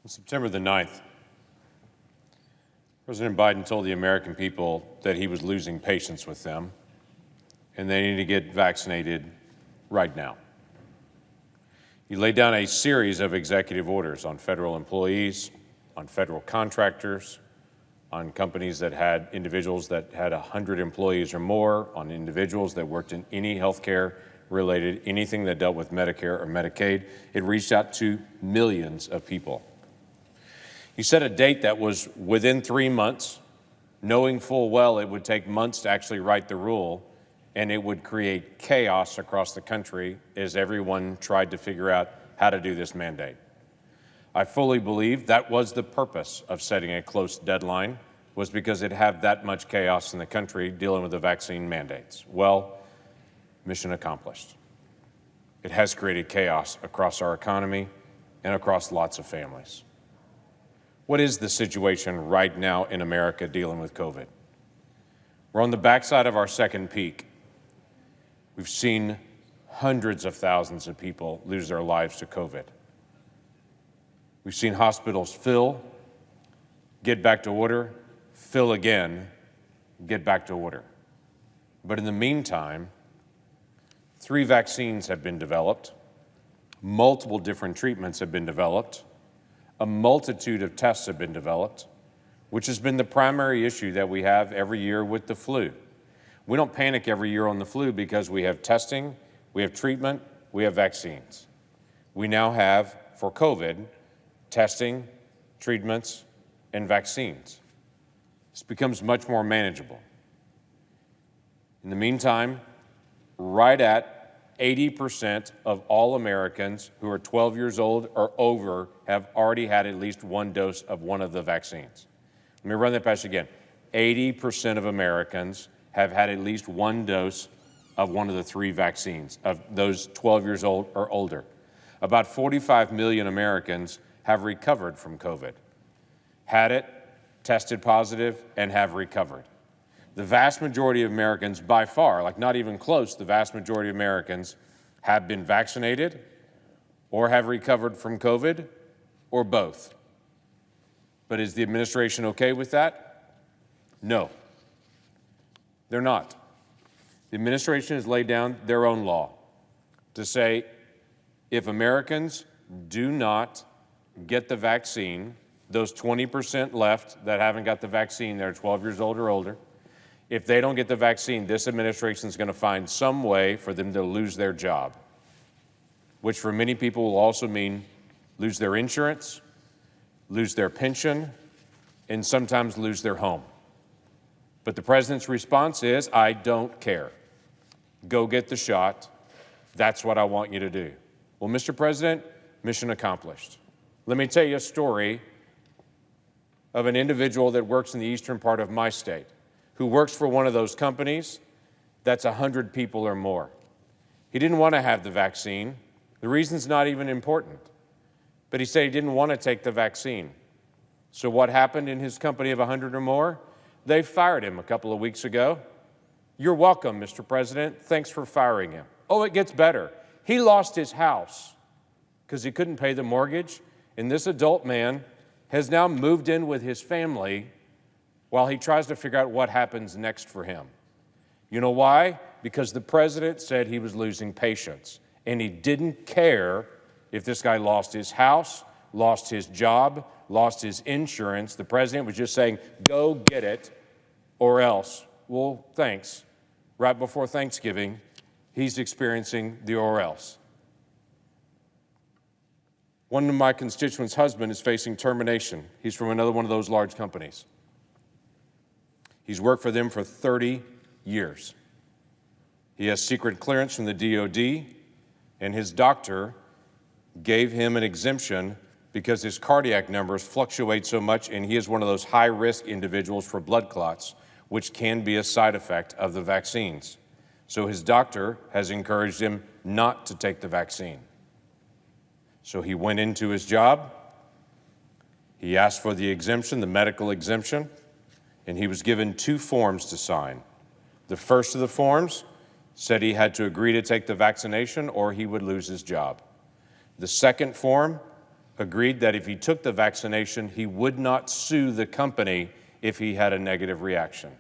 On September the 9th, President Biden told the American people that he was losing patience with them and they need to get vaccinated right now. He laid down a series of executive orders on federal employees, on federal contractors, on companies that had individuals that had 100 employees or more, on individuals that worked in any healthcare related, anything that dealt with Medicare or Medicaid. It reached out to millions of people. He set a date that was within 3 months, knowing full well it would take months to actually write the rule, and it would create chaos across the country as everyone tried to figure out how to do this mandate. I fully believe that was the purpose of setting a close deadline, was because it had that much chaos in the country dealing with the vaccine mandates. Well, mission accomplished. It has created chaos across our economy and across lots of families. What is the situation right now in America dealing with COVID? We're on the backside of our second peak. We've seen hundreds of thousands of people lose their lives to COVID. We've seen hospitals fill, get back to order, fill again, get back to order. But in the meantime, 3 vaccines have been developed, multiple different treatments have been developed, a multitude of tests have been developed, which has been the primary issue that we have every year with the flu. We don't panic every year on the flu because we have testing, we have treatment, we have vaccines. We now have, for COVID, testing, treatments, and vaccines. This becomes much more manageable. In the meantime, right at 80% of all Americans who are 12 years old or over have already had at least 1 dose of one of the vaccines. Let me run that past you again. 80% of Americans have had at least 1 dose of one of the 3 vaccines, of those 12 years old or older. About 45 million Americans have recovered from COVID, had it, tested positive, and have recovered. The vast majority of Americans, by far, like not even close, the vast majority of Americans have been vaccinated or have recovered from COVID or both. But is the administration okay with that? No, they're not. The administration has laid down their own law to say if Americans do not get the vaccine, those 20% left that haven't got the vaccine, they're 12 years old or older, if they don't get the vaccine, this administration is going to find some way for them to lose their job, which for many people will also mean lose their insurance, lose their pension, and sometimes lose their home. But the president's response is, I don't care. Go get the shot. That's what I want you to do. Well, Mr. President, mission accomplished. Let me tell you a story of an individual that works in the eastern part of my state, who works for one of those companies that's 100 people or more. He didn't want to have the vaccine. The reason's not even important. But he said he didn't want to take the vaccine. So what happened in his company of 100 or more? They fired him a couple of weeks ago. You're welcome, Mr. President. Thanks for firing him. Oh, it gets better. He lost his house because he couldn't pay the mortgage, and this adult man has now moved in with his family while he tries to figure out what happens next for him. You know why? Because the president said he was losing patience, and he didn't care if this guy lost his house, lost his job, lost his insurance. The president was just saying, go get it, or else. Well, thanks. Right before Thanksgiving, he's experiencing the or else. One of my constituents' husband is facing termination. He's from another one of those large companies. He's worked for them for 30 years. He has secret clearance from the DOD, and his doctor gave him an exemption because his cardiac numbers fluctuate so much, and he is one of those high-risk individuals for blood clots, which can be a side effect of the vaccines. So his doctor has encouraged him not to take the vaccine. So he went into his job, he asked for the exemption, the medical exemption, and he was given 2 forms to sign. The first of the forms said he had to agree to take the vaccination or he would lose his job. The second form agreed that if he took the vaccination, he would not sue the company if he had a negative reaction.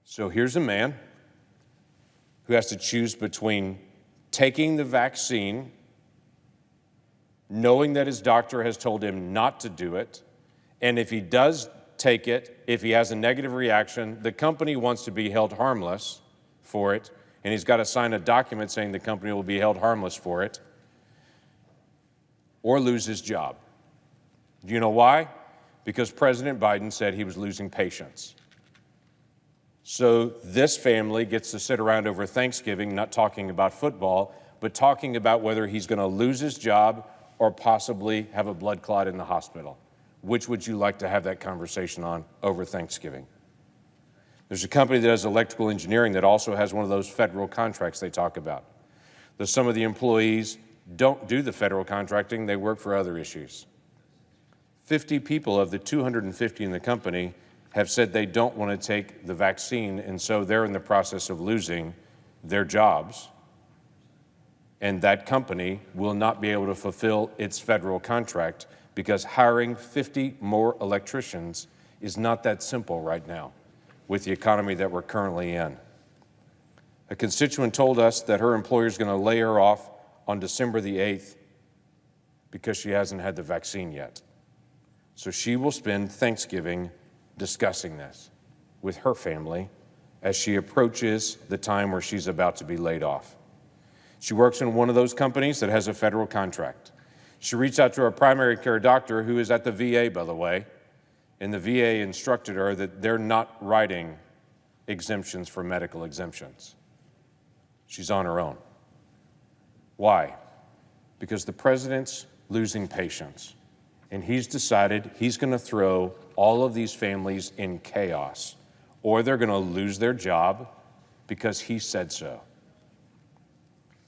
So here's a man who has to choose between taking the vaccine, knowing that his doctor has told him not to do it, and if he does take it, if he has a negative reaction, the company wants to be held harmless for it, and he's got to sign a document saying the company will be held harmless for it, or lose his job. Do you know why? Because President Biden said he was losing patience. So this family gets to sit around over Thanksgiving not talking about football, but talking about whether he's going to lose his job or possibly have a blood clot in the hospital. Which would you like to have that conversation on over Thanksgiving? There's a company that does electrical engineering that also has one of those federal contracts they talk about. Some of the employees don't do the federal contracting, they work for other issues. 50 people of the 250 in the company have said they don't want to take the vaccine, and so they're in the process of losing their jobs. And that company will not be able to fulfill its federal contract because hiring 50 more electricians is not that simple right now with the economy that we're currently in. A constituent told us that her employer is going to lay her off on December the 8th because she hasn't had the vaccine yet. So she will spend Thanksgiving discussing this with her family as she approaches the time where she's about to be laid off. She works in one of those companies that has a federal contract. She reached out to her primary care doctor, who is at the VA, by the way, and the VA instructed her that they're not writing exemptions for medical exemptions. She's on her own. Why? Because the president's losing patience, and he's decided he's going to throw all of these families in chaos, or they're going to lose their job because he said so.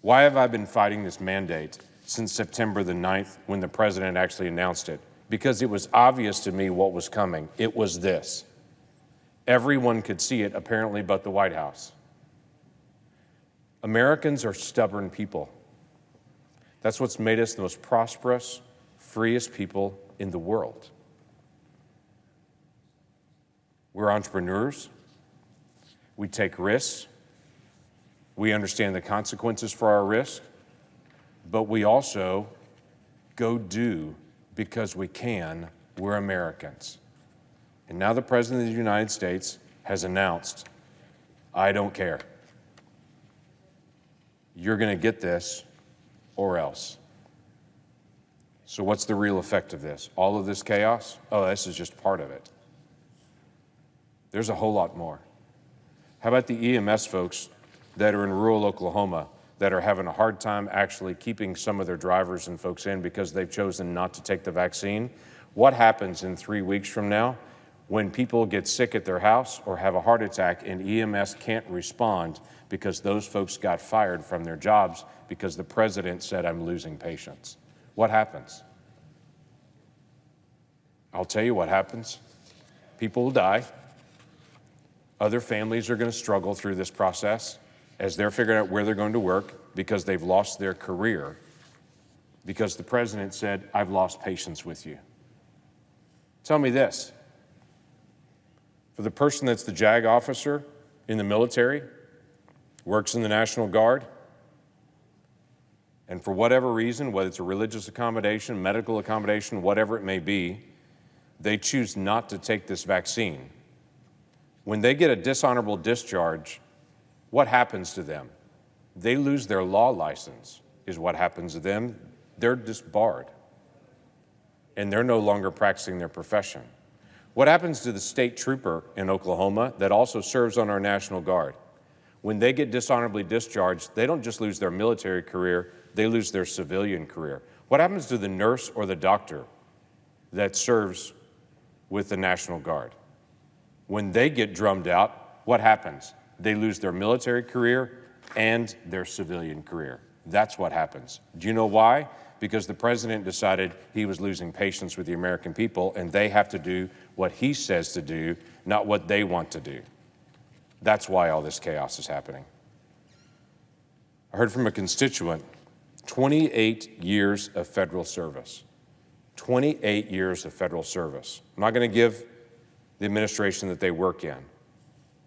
Why have I been fighting this mandate since September the 9th when the president actually announced it? Because it was obvious to me what was coming. It was this. Everyone could see it, apparently, but the White House. Americans are stubborn people. That's what's made us the most prosperous, freest people in the world. We're entrepreneurs. We take risks. We understand the consequences for our risk, but we also go do because we can. We're Americans. And now the President of the United States has announced, I don't care. You're going to get this or else. So what's the real effect of this? All of this chaos? Oh, this is just part of it. There's a whole lot more. How about the EMS folks that are in rural Oklahoma that are having a hard time actually keeping some of their drivers and folks in because they've chosen not to take the vaccine? What happens in 3 weeks from now when people get sick at their house or have a heart attack and EMS can't respond because those folks got fired from their jobs because the president said, I'm losing patience? What happens? I'll tell you what happens. People will die. Other families are going to struggle through this process as they're figuring out where they're going to work because they've lost their career because the president said, I've lost patience with you. Tell me this. For the person that's the JAG officer in the military, works in the National Guard, and for whatever reason, whether it's a religious accommodation, medical accommodation, whatever it may be, they choose not to take this vaccine. When they get a dishonorable discharge, what happens to them? They lose their law license, is what happens to them. They're disbarred, and they're no longer practicing their profession. What happens to the state trooper in Oklahoma that also serves on our National Guard? When they get dishonorably discharged, they don't just lose their military career, they lose their civilian career. What happens to the nurse or the doctor that serves with the National Guard? When they get drummed out, what happens? They lose their military career and their civilian career. That's what happens. Do you know why? Because the president decided he was losing patience with the American people, and they have to do what he says to do, not what they want to do. That's why all this chaos is happening. I heard from a constituent 28 years of federal service. 28 years of federal service. I'm not going to give the administration that they work in,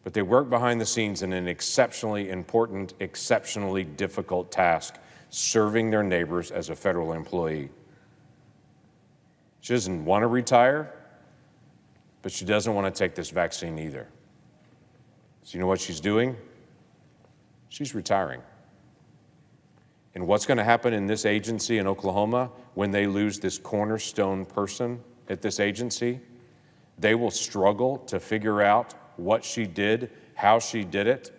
but they work behind the scenes in an exceptionally important, exceptionally difficult task, serving their neighbors as a federal employee. She doesn't want to retire, but she doesn't want to take this vaccine either. So you know what she's doing? She's retiring. And what's going to happen in this agency in Oklahoma when they lose this cornerstone person at this agency? They will struggle to figure out what she did, how she did it.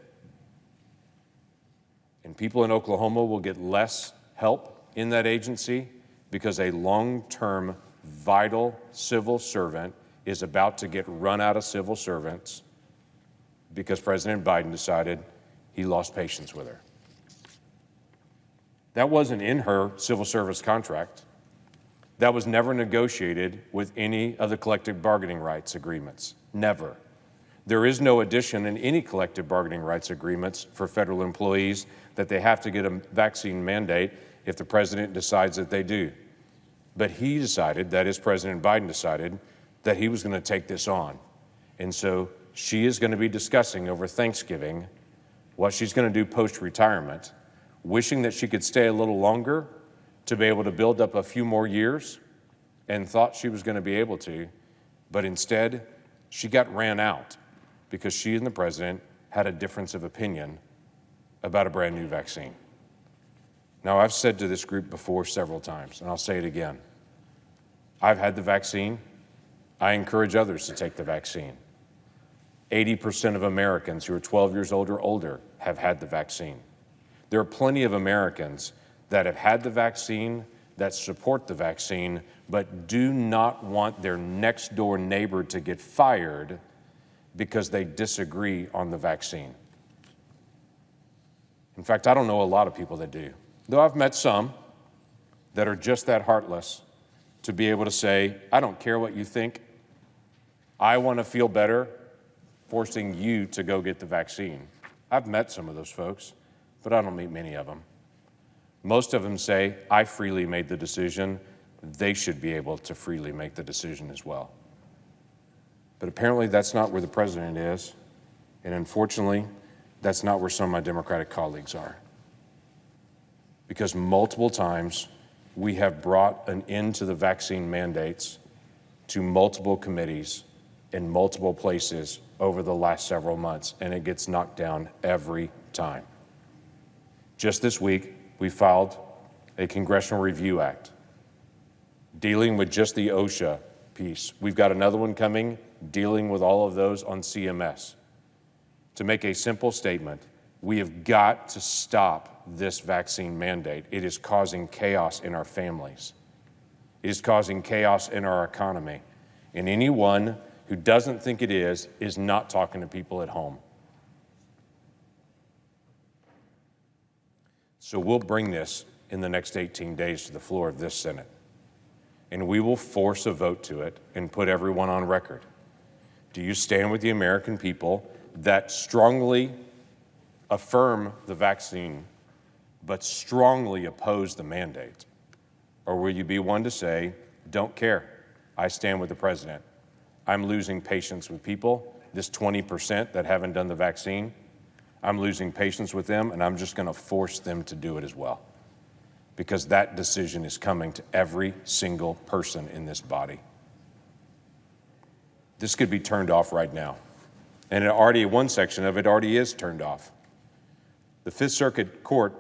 And people in Oklahoma will get less help in that agency because a long-term, vital civil servant is about to get run out of civil servants because President Biden decided he lost patience with her. That wasn't in her civil service contract. That was never negotiated with any of the collective bargaining rights agreements. Never. There is no addition in any collective bargaining rights agreements for federal employees that they have to get a vaccine mandate if the president decides that they do. But he decided, that is, President Biden decided, that he was going to take this on. And so she is going to be discussing over Thanksgiving what she's going to do post-retirement, wishing that she could stay a little longer to be able to build up a few more years, and thought she was going to be able to, but instead she got ran out because she and the president had a difference of opinion about a brand new vaccine. Now, I've said to this group before several times, and I'll say it again. I've had the vaccine. I encourage others to take the vaccine. 80% of Americans who are 12 years old or older have had the vaccine. There are plenty of Americans that have had the vaccine, that support the vaccine, but do not want their next door neighbor to get fired because they disagree on the vaccine. In fact, I don't know a lot of people that do, though I've met some that are just that heartless to be able to say, I don't care what you think. I want to feel better forcing you to go get the vaccine. I've met some of those folks, but I don't meet many of them. Most of them say, I freely made the decision. They should be able to freely make the decision as well. But apparently that's not where the president is, and unfortunately, that's not where some of my Democratic colleagues are. Because multiple times we have brought an end to the vaccine mandates to multiple committees in multiple places over the last several months, and it gets knocked down every time. Just this week, we filed a Congressional Review Act dealing with just the OSHA piece. We've got another one coming dealing with all of those on CMS. To make a simple statement, we have got to stop this vaccine mandate. It is causing chaos in our families. It is causing chaos in our economy. And anyone who doesn't think it is not talking to people at home. So we'll bring this in the next 18 days to the floor of this Senate. And we will force a vote to it and put everyone on record. Do you stand with the American people that strongly affirm the vaccine, but strongly oppose the mandate? Or will you be one to say, don't care, I stand with the president. I'm losing patience with people, this 20% that haven't done the vaccine. I'm losing patience with them, and I'm just going to force them to do it as well. Because that decision is coming to every single person in this body. This could be turned off right now. And it already, one section of it already is turned off. The Fifth Circuit Court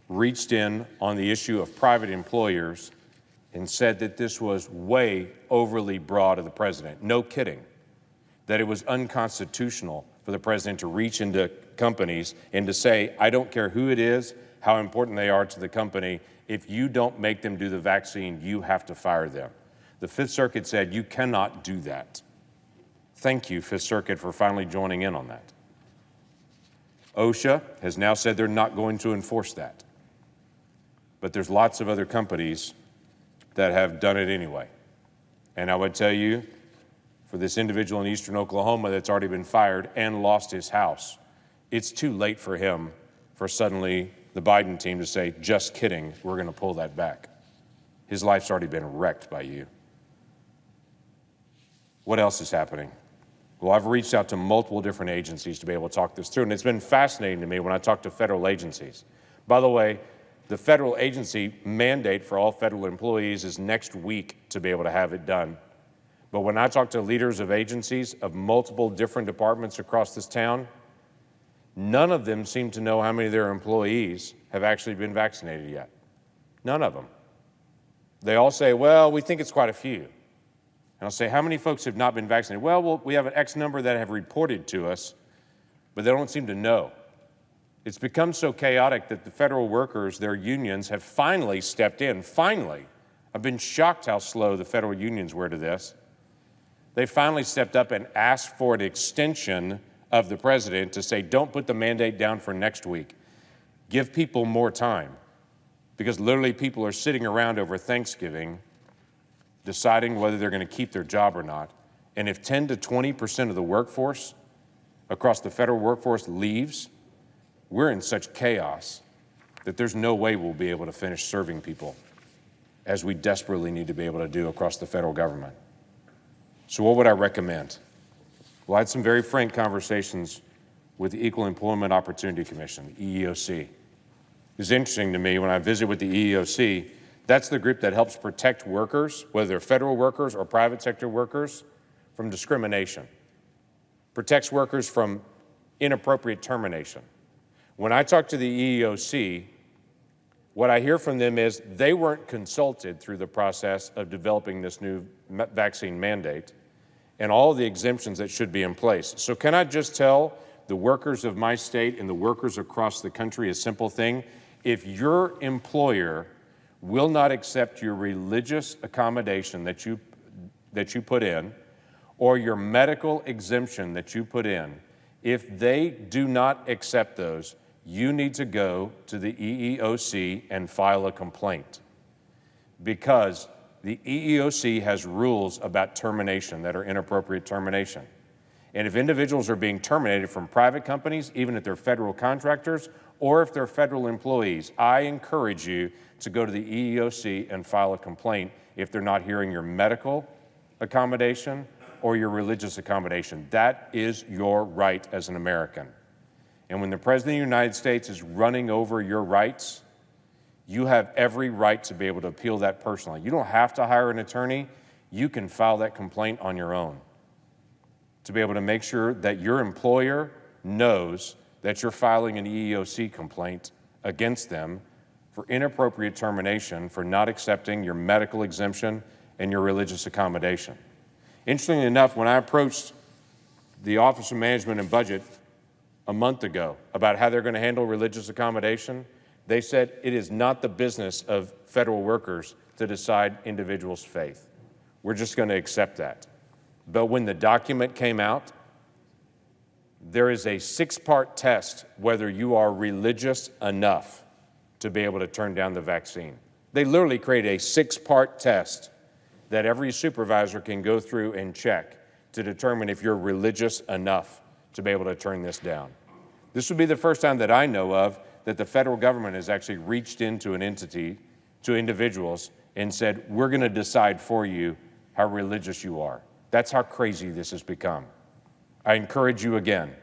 reached in on the issue of private employers and said that this was way overly broad of the president. No kidding. That it was unconstitutional for the president to reach into companies and to say, I don't care who it is, how important they are to the company, if you don't make them do the vaccine, you have to fire them. The Fifth Circuit said you cannot do that. Thank you, Fifth Circuit, for finally joining in on that. OSHA has now said they're not going to enforce that. But there's lots of other companies that have done it anyway. And I would tell you, for this individual in eastern Oklahoma that's already been fired and lost his house, it's too late for him for suddenly the Biden team to say, just kidding, we're going to pull that back. His life's already been wrecked by you. What else is happening? Well, I've reached out to multiple different agencies to be able to talk this through, and it's been fascinating to me when I talk to federal agencies. By the way, the federal agency mandate for all federal employees is next week to be able to have it done. But when I talk to leaders of agencies of multiple different departments across this town, none of them seem to know how many of their employees have actually been vaccinated yet. None of them. They all say, well, we think it's quite a few. And I'll say, how many folks have not been vaccinated? Well, we have an X number that have reported to us, but they don't seem to know. It's become so chaotic that the federal workers, their unions, have finally stepped in. Finally. I've been shocked how slow the federal unions were to this. They finally stepped up and asked for an extension of the president to say, don't put the mandate down for next week. Give people more time. Because literally people are sitting around over Thanksgiving deciding whether they're going to keep their job or not. And if 10 to 20% of the workforce across the federal workforce leaves, we're in such chaos that there's no way we'll be able to finish serving people as we desperately need to be able to do across the federal government. So what would I recommend? Well, I had some very frank conversations with the Equal Employment Opportunity Commission, the EEOC. It's interesting to me when I visit with the EEOC, that's the group that helps protect workers, whether they're federal workers or private sector workers, from discrimination. Protects workers from inappropriate termination. When I talk to the EEOC, what I hear from them is they weren't consulted through the process of developing this new vaccine mandate and all the exemptions that should be in place. So can I just tell the workers of my state and the workers across the country a simple thing? If your employer will not accept your religious accommodation that you put in, or your medical exemption that you put in, if they do not accept those, you need to go to the EEOC and file a complaint. Because the EEOC has rules about termination that are inappropriate termination. And if individuals are being terminated from private companies, even if they're federal contractors, or if they're federal employees, I encourage you to go to the EEOC and file a complaint if they're not hearing your medical accommodation or your religious accommodation. That is your right as an American. And when the President of the United States is running over your rights, you have every right to be able to appeal that personally. You don't have to hire an attorney. You can file that complaint on your own to be able to make sure that your employer knows that you're filing an EEOC complaint against them for inappropriate termination for not accepting your medical exemption and your religious accommodation. Interestingly enough, when I approached the Office of Management and Budget a month ago about how they're going to handle religious accommodation, they said it is not the business of federal workers to decide individuals' faith. We're just going to accept that. But when the document came out, there is a 6-part test whether you are religious enough to be able to turn down the vaccine. They literally created a 6-part test that every supervisor can go through and check to determine if you're religious enough to be able to turn this down. This would be the first time that I know of that the federal government has actually reached into an entity, to individuals, and said, we're going to decide for you how religious you are. That's how crazy this has become. I encourage you again,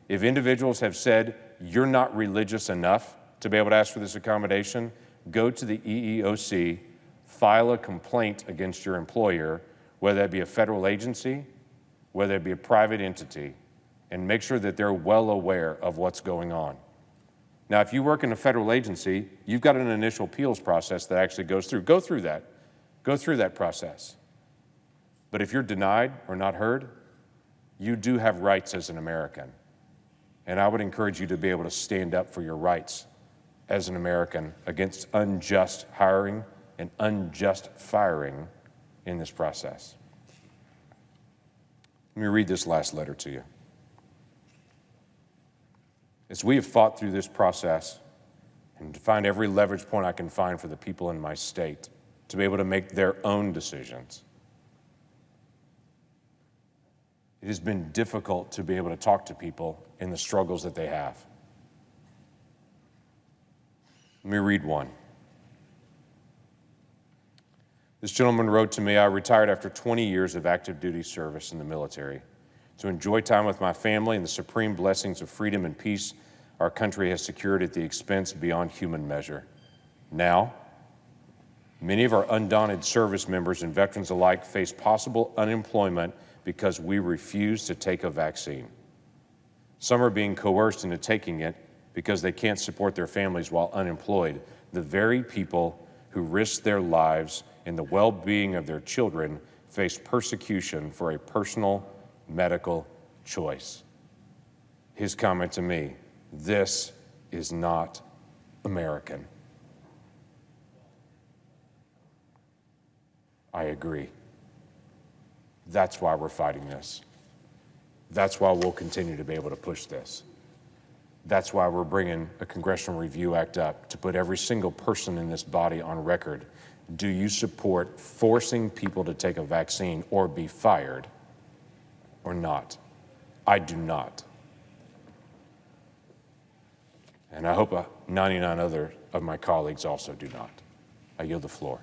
if individuals have said you're not religious enough to be able to ask for this accommodation, go to the EEOC, file a complaint against your employer, whether that be a federal agency, whether it be a private entity, and make sure that they're well aware of what's going on. Now, if you work in a federal agency, you've got an initial appeals process that actually goes through. Go through that process. But if you're denied or not heard, you do have rights as an American. And I would encourage you to be able to stand up for your rights as an American against unjust hiring and unjust firing in this process. Let me read this last letter to you. As we have fought through this process and to find every leverage point I can find for the people in my state to be able to make their own decisions, it has been difficult to be able to talk to people in the struggles that they have. Let me read one. This gentleman wrote to me, I retired after 20 years of active duty service in the military to enjoy time with my family and the supreme blessings of freedom and peace our country has secured at the expense beyond human measure. Now, many of our undaunted service members and veterans alike face possible unemployment because we refuse to take a vaccine. Some are being coerced into taking it because they can't support their families while unemployed, the very people who risk their lives and the well-being of their children face persecution for a personal medical choice. His comment to me, this is not American. I agree. That's why we're fighting this. That's why we'll continue to be able to push this. That's why we're bringing a Congressional Review Act up to put every single person in this body on record. Do you support forcing people to take a vaccine or be fired or not? I do not. And I hope 99 other of my colleagues also do not. I yield the floor.